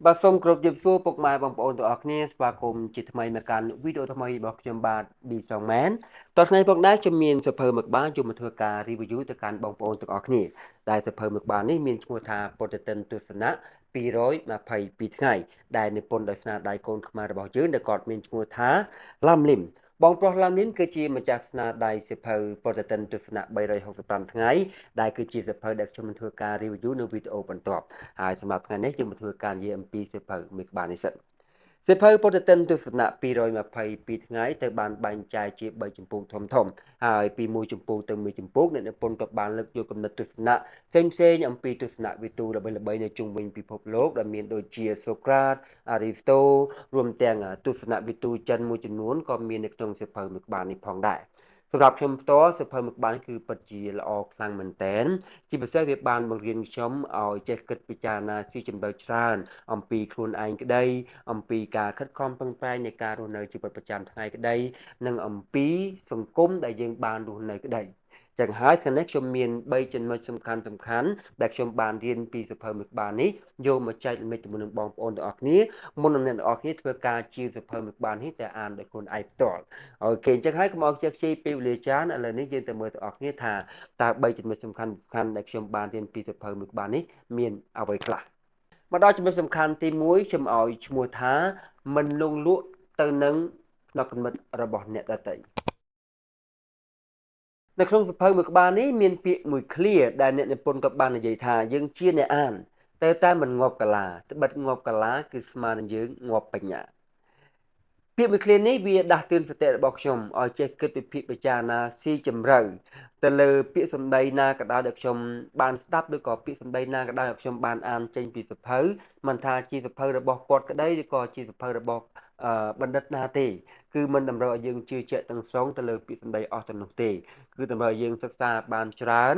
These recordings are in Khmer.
បាទសូមគោរពជំរាបសួរពុកម៉ែបងប្អូនទាំងអស់គ្នាស្វាគមន៍ជាថ្មីមកកាន់វីដេអូថ្មីរបស់ខ្ញុំបាទ B Song Man តោះថ្ងៃពុកដែរខ្ញុំមានសៀវភៅមួយក្បាលជួយមកធ្វើការ review ទៅកាន់បងប្អូនទាំងអស់គ្នាដែលសៀវភៅមួយក្បាលនេះមានឈ្មោះថាពុទ្ធទិនទស្សនៈ222ថ្ងៃដែលនិពន្ធដោយស្នាដៃកូនខ្មែររបស់យើងដែលគាត់មានឈ្មោះថាឡាំលឹមបងប្រុសឡាំលឹមគឺជាម្ចាស់ស្នាដៃសៀវភៅពុទ្ធទិនទស្សនៈ365ថ្ងៃដែលគឺជាសៀវភៅដែលខ្ញុំនឹងធ្វើការ review នៅវីដេអូបន្ទាប់ហើយសម្រាប់ថ្ងៃនេះយើងមកធ្វើការនិយាយអំពីសៀវភៅមួយក្បាលនេះសិនសៀវភៅពុទ្ធទិនទស្សនៈ222ថ្ងៃទៅបានបែងចែកជា3ជំពូកធំៗហើយពីមួយជំពូកទៅមួយជំពូកអ្នកនិពន្ធក៏បានលើកយកគំនិតទស្សនៈផ្សេងៗអំពីទស្សនវិទូល្បីៗនៅជុំវិញពិភពលោកដែលមានដូចជាសូក្រាតអារីស្តូរួមទាំងទស្សនវិទូចិនមួយចំនួនក៏មាននៅក្នុងសៀវភៅមួយក្បាលនេះផងដែរសម្រាប់ខ្ញុំផ្ទាល់សៀវភៅមួយក្បាលគឺពិតជាល្អខ្លាំងមែនទែនជាពិសេសវាបានបង្រៀនខ្ញុំឲ្យចេះគិតពិចារណាស៊ីជម្រៅច្រើនអំពីខ្លួនឯងក្តីអំពីការខិតខំប្រឹងប្រែងនៃការរស់នៅជីវិតប្រចាំថ្ងៃក្តីនិងអំពីសង្គមដែលយើងបានរស់នៅក្តីចឹងហើយថ្ងៃនេះខ្ញុំមាន3ចំណុចសំខាន់ដែលខ្ញុំបានរៀនពីសៀវភៅមួយក្បាលនេះយកមកចែករំលែកជាមួយនឹងបងប្អូនទាំងអស់គ្នាមុននឹងអ្នកទាំងអស់គ្នាធ្វើការជាសៀវភៅមួយក្បាលនេះតែអានដោយខ្លួនឯងផ្ទាល់អូខេអញ្ចឹងហើយកុំឲ្យខ្ជិលពេលវេលាច្រើនឥឡូវនេះយើងទៅមើលទាំងអស់គ្នាថាតើ3ចំណុចសំខាន់ដែលខ្ញុំបានរៀនពីសៀវភៅមួយក្បាលនេះមានអ្វីខ្លះមកដល់ចំណុចសំខាន់ទី1ខ្ញុំឲ្យឈ្មោះថាមិនលងលក់ទៅនឹងផ្នត់គំនិតរបស់អ្នកដទៃនៅក្នុងសៀវភៅមួយក្បាលនេះមានពាក្យមួយឃ្លាដែលអ្នកនិពន្ធក៏បាននិយាយថាយើងជាអ្នកអានតែមិនងាប់កាឡាត្បិតងាប់កាឡាគឺស្មើនឹងយើងងាប់បញ្ញាពាក្យមួយឃ្លានេះវាដាស់តឿនសតិរបស់ខ្ញុំឲ្យចេះគិតពិភាក្សាពិចារណាស៊ីជម្រៅទៅលើពាក្យសម្ដីណាក៏ដោយដែលខ្ញុំបានស្ដាប់ឬក៏ពាក្យសម្ដីណាក៏ដោយដែលខ្ញុំបានអានចេញពីសៀវភៅមិនថាជាសៀវភៅរបស់គាត់ក្តីឬក៏ជាសៀវភៅរបស់បណ្ឌិតណាទេគឺមិនតម្រូវឲ្យយើងជឿជាក់ទាំងស្រុងទៅលើពាក្យសម្ដីអស់ទៅនោះទេគឺតម្រូវឲ្យយើងសិក្សាបានច្រើន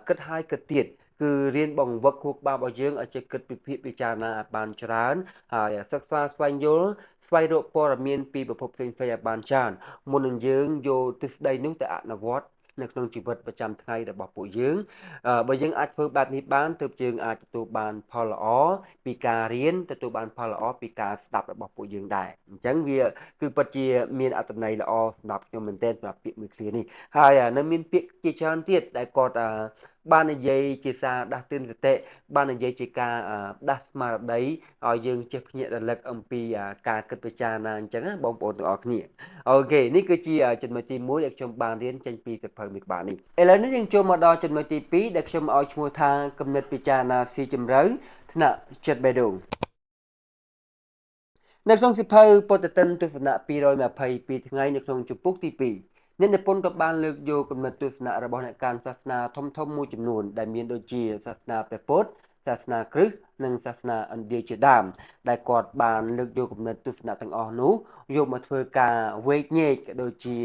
គិតហើយគិតទៀតគឺរៀនបង្វឹកខួរក្បាលរបស់យើងឲ្យចេះគិតពិភាក្សាពិចារណាបានច្រើនហើយសិក្សាស្វែងយល់ស្វែងរកព័ត៌មានពីប្រភពផ្សេងៗឲ្យបានច្រើនមុននឹងយើងយកទ្រឹស្ដីនោះទៅអនុវត្តនៅក្នុងជីវិតប្រចាំថ្ងៃរបស់ពួកយើងបើយើងអាចធ្វើបែបនេះបានទើបយើងអាចទទួលបានផលល្អពីការរៀនទទួលបានផលល្អពីការស្ដាប់របស់ពួកយើងដែរអញ្ចឹងវាគឺពិតជាមានអត្ថន័យល្អសម្រាប់ខ្ញុំមែនទែនសម្រាប់ពាក្យមួយឃ្លានេះហើយនៅមានពាក្យជាច្រើនទៀតដែលគាត់បាននិយាយជាសារដាស់តឿនសតិបាននិយាយជាការដាស់ស្មារតីឲ្យយើងចេះភ្ញាក់រលឹកអំពីការគិតពិចារណាអញ្ចឹងណាបងប្អូនទាំងអស់គ្នាអូខេនេះគឺជាចំណុចទី1ដែលខ្ញុំបានរៀនចេញពីសៀវភៅមួយក្បាលនេះឥឡូវនេះយើងចូលមកដល់ចំណុចទី2ដែលខ្ញុំឲ្យឈ្មោះថាគំនិតពិចារណាស៊ីជម្រៅថ្នាក់ចិត្តបេះដូងនៅក្នុងសៀវភៅពុទ្ធទិនទស្សនៈ222ថ្ងៃនៅក្នុងជំពូកទី2អ្នកនិពន្ធក៏បានលើកយកគំនិតទស្សនៈរបស់អ្នកកាន់សាសនាធំៗមួយចំនួនដែលមានដូចជាសាសនាព្រះពុទ្ធសាសនាគ្រិស្តនិងសាសនាឥណ្ឌាជាដើមដែលគាត់បានលើកយកគំនិតទស្សនៈទាំងអស់នោះយកមកធ្វើការវែកញែកក៏ដូចជា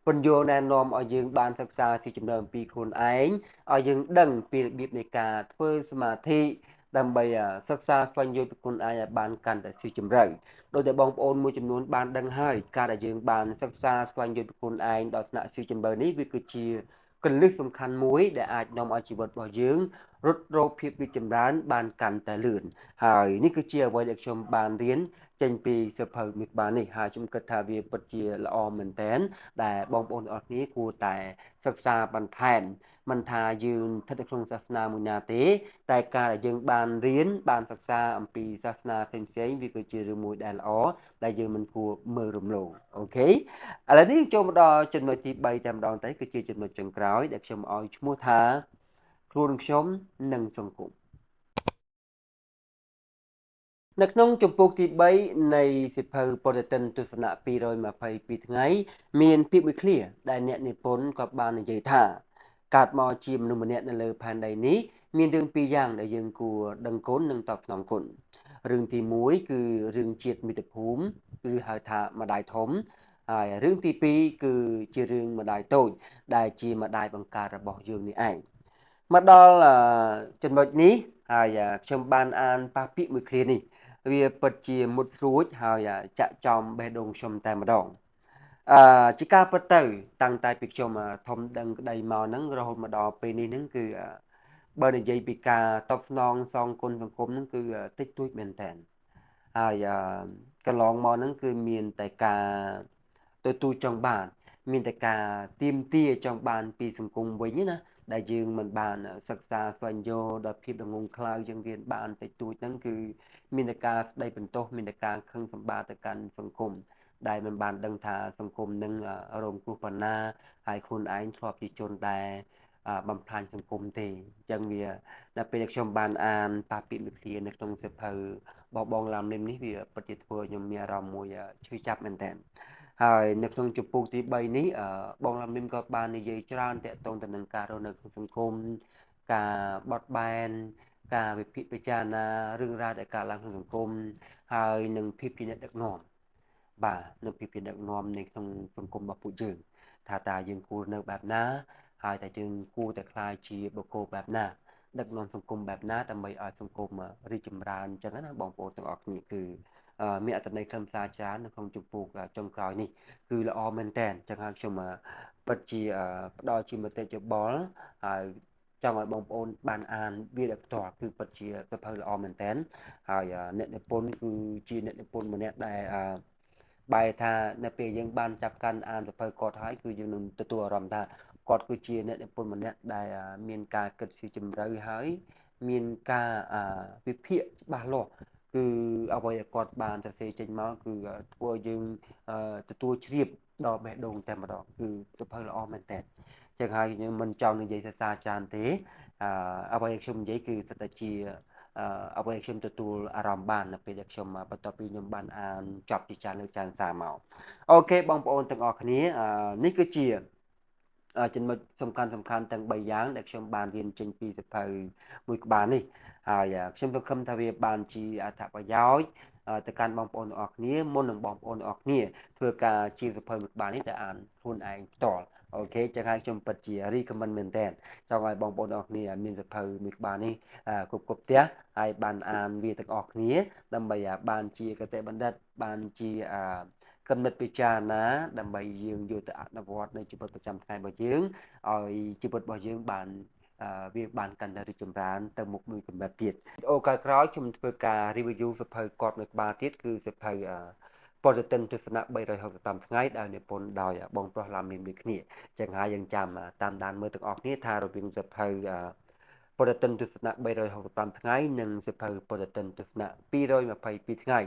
ពន្យល់ណែនាំឲ្យយើងបានសិក្សាពីចំណើអំពីខ្លួនឯងឲ្យយើងដឹងពីរបៀបនៃការធ្វើសមាធិដើម្បីសិក្សាស្វែងយល់ពីខ្លួនឯងឲ្យបានកាន់តែស៊ីជម្រៅដោយតែបងប្អូនមួយចំនួនបានដឹងហើយការដែលយើងបានសិក្សាស្វែងយល់ពីខ្លួនឯងដល់ថ្នាក់ស៊ីជម្រៅនេះវាគឺជាគន្លឹះសំខាន់មួយដែលអាចនាំឲ្យជីវិតរបស់យើងរត់រោភាពរីកចម្រើនបានកាន់តែលឿនហើយនេះគឺជាអ្វីដែលខ្ញុំបានរៀនចេញពីសៀវភៅមួយក្បាលនេះហើយខ្ញុំគិតថាវាពិតជាល្អមែនទែនដែលបងប្អូនទាំងអស់គ្នាគួរតែសិក្សាបន្ថែមមិនថាយើងស្ថិតនៅក្នុងសាសនាមួយណាទេតែការដែលយើងបានរៀនបានសិក្សាអំពីសាសនាផ្សេងៗវាគឺជារឿងមួយដែលល្អដែលយើងមិនគួរមើលរំលងអូខេឥឡូវនេះចូលមកដល់ចំណុចទី3តែម្ដងទៅគឺជាចំណុចចុងក្រោយដែលខ្ញុំឲ្យឈ្មោះថាខ្លួនខ្ញុំនិងសង្គមនៅក្នុងជំពូកទី3នៃសៀវភៅពុទ្ធទិនទស្សនៈ222ថ្ងៃមានពាក្យមួយឃ្លាដែលអ្នកនិពន្ធក៏បាននិយាយថាកើតមកជាមនុស្សម្នាក់នៅលើផែនដីនេះមានរឿងពីរយ៉ាងដែលយើងគួរដឹងគុណនិងតបស្នងគុណរឿងទី1គឺរឿងជាតិមាតុភូមិឬហៅថាម្ដាយធំហើយរឿងទី2គឺជារឿងម្ដាយតូចដែលជាម្ដាយបង្កើតរបស់យើងនេះឯងមកដល់ចំណុចនេះហើយខ្ញុំបានអានប៉ះពាក្យមួយឃ្លានេះវាពិតជាមុតស្រួចហើយចាក់ចំបេះដូងខ្ញុំតែម្ដងជាការពិតទៅតាំងតែពីខ្ញុំធំដឹងក្តីមកហ្នឹងរហូតមកដល់ពេលនេះហ្នឹងគឺបើនិយាយពីការតបស្នងសងគុណសង្គមហ្នឹងគឺតិចតួចមែនតើ ហើយកន្លងមកហ្នឹងគឺមានតែការទទួលចង់បានមានតែការទាមទារចង់បានពីសង្គមវិញណាដែលយើងមិនបានសិក្សាស្វែងយល់ដល់ភាពល្ងង់ខ្លៅយើងរៀនបានតិចតួចហ្នឹងគឺមានតែការស្ដីបន្ទោសមានតែការខឹងសម្បារទៅកាន់សង្គមដែលមិនបានដឹងថាសង្គមនឹងរងគ្រោះប៉ុណ្ណាហើយខ្លួនឯងធ្លាប់ជាជនដែលបំផ្លាញសង្គមទេអញ្ចឹងវាដល់ពេលខ្ញុំបានអានប៉ះពាក្យមួយគ្នានៅក្នុងសៀវភៅបងឡាំនេះវាពិតជាធ្វើឲ្យខ្ញុំមានអារម្មណ៍មួយឈឺចាប់មែនទែនហើយនៅក្នុងជំពូកទី3នេះបងឡាំមីមក៏បាននិយាយច្រើនតាក់ទងទៅនឹងការរស់នៅក្នុងសង្គមការបត់បែនការវិភាគពិចារណារឿងរ៉ាវដែលកើតឡើងក្នុងសង្គមហើយនឹងភាពជាអ្នកដឹកនាំបាទនៅភាពជាដឹកនាំនៅក្នុងសង្គមរបស់ពួកយើងថាតើយើងគួរនៅបែបណាហើយតែយើងគួរតែខ្លាយជាបុគ្គលបែបណាដឹកនាំសង្គមបែបណាដើម្បីឲ្យសង្គមរីកចម្រើនអញ្ចឹងណាបងប្អូនទាំងអស់គ្នាគឺមានអត្ថន័យខ្លឹមសារច្រើននៅក្នុងជំពូកចុងក្រោយនេះគឺល្អមែនតើអញ្ចឹងហើយខ្ញុំពិតជាផ្ដល់ជាមតិយោបល់ហើយចង់ឲ្យបងប្អូនបានអានវាដោយផ្ទាល់គឺពិតជាសៀវភៅល្អមែនតើហើយអ្នកនិពន្ធគឺជាអ្នកនិពន្ធម្នាក់ដែលបែរថានៅពេលយើងបានចាប់កាន់អានសៀវភៅគាត់ហើយគឺយើងនឹងទទួលអារម្មណ៍ថាគាត់គឺជាអ្នកនិពន្ធម្នាក់ដែលមានការគិតស៊ីជម្រៅហើយមានការវិភាគច្បាស់លាស់គឺអ្វីដែលគាត់បានសរសេរចេញមកគឺធ្វើឲ្យយើងទទួលជ្រាបដល់បេះដូងតែម្ដងគឺសៀវភៅល្អមែនតើចឹងហើយខ្ញុំមិនចង់និយាយសរសើរច្រើនទេអ្វីដែលខ្ញុំនិយាយគឺស្ថិតតែជាអ្វីដែលខ្ញុំទទួលអារម្មណ៍បាននៅពេលដែលខ្ញុំបន្ទាប់ពីខ្ញុំបានអានចប់ជាច្រើនលើកច្រើនសារមកអូខេបងប្អូនទាំងអស់គ្នានេះគឺជាចំណុចសំខាន់ទាំង3យ៉ាងដែលខ្ញុំបានរៀនចេញពីសៀវភៅមួយក្បាលនេះហើយខ្ញុំសង្ឃឹមថាវាបានជាអត្ថប្រយោជន៍ទៅកាន់បងប្អូនទាំងអស់គ្នាមុននឹងបងប្អូនទាំងអស់គ្នាធ្វើការជាសៀវភៅមួយក្បាលនេះទៅអានខ្លួនឯងផ្ទាល់អូខេចឹងហើយខ្ញុំពិតជា recommend មែនតើចង់ឲ្យបងប្អូនទាំងអស់គ្នាមានសៀវភៅមួយក្បាលនេះគ្រប់ផ្ទះហើយបានអានវាទាំងអស់គ្នាដើម្បីបានជាគតិបណ្ឌិតបានជាគំនិតពិចារណាដើម្បីយើងយកទៅអនុវត្តនៅជីវិតប្រចាំថ្ងៃរបស់យើងឲ្យជីវិតរបស់យើងបានវាបានកាន់តែរីកចម្រើនទៅមុខមួយកម្រិតទៀតវីដេអូក្រោយៗខ្ញុំធ្វើការ review សៀវភៅគាត់មួយក្បាលទៀតគឺសៀវភៅប្រតិទិនទស្សនៈ365ថ្ងៃដែលនិពន្ធដោយបងប្រុសឡាមីមដូចគ្នាចឹងហើយយើងចាំតាមដានមើលទាំងអស់គ្នាថារវាងសៀវភៅប្រតិទិនទស្សនៈ365ថ្ងៃនិងសៀវភៅប្រតិទិនទស្សនៈ222ថ្ងៃ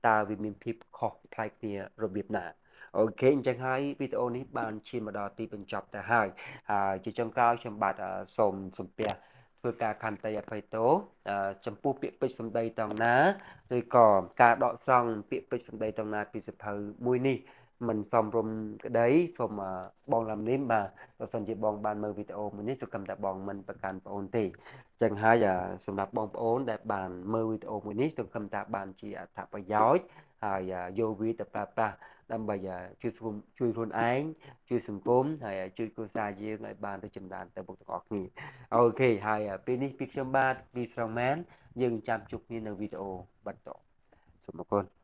តើវាមានភាពខុសប្លែកគ្នារបៀបណាអូខេអញ្ចឹងហើយវីដេអូនេះបានឈានមកដល់ទីបញ្ចប់ទៅហើយជាចុងក្រោយខ្ញុំបាទសូមសំពះធ្វើការខន្តីអភ័យទោសចំពោះពាក្យពេចន៍សម្ដីតង់ណាឬក៏ការដកស្រង់ពាក្យពេចន៍សម្ដីតង់ណាពីសៀវភៅមួយនេះមិនសមរម្យក្តីសូមបងឡាំនេះបាទបើសិនជាបងបានមើលវីដេអូមួយនេះសង្ឃឹមថាបងមិនប្រកាន់ប្អូនទេចឹងហើយសម្រាប់បងប្អូនដែលបានមើលវីដេអូមួយនេះសង្ឃឹមថាបានជាអត្ថប្រយោជន៍ហើយយកវាទៅប្រើប្រាស់ដើម្បីជួយខ្លួនឯងជួយសង្គមហើយជួយគ្រួសារយើងឲ្យបានរីកចម្រើនទៅមុខទាំងអស់គ្នាអូខេហើយពេលនេះពីខ្ញុំបាទពីស្រងមែនយើងចាំជួបគ្នានៅវីដេអូបន្តសូមអរគុណ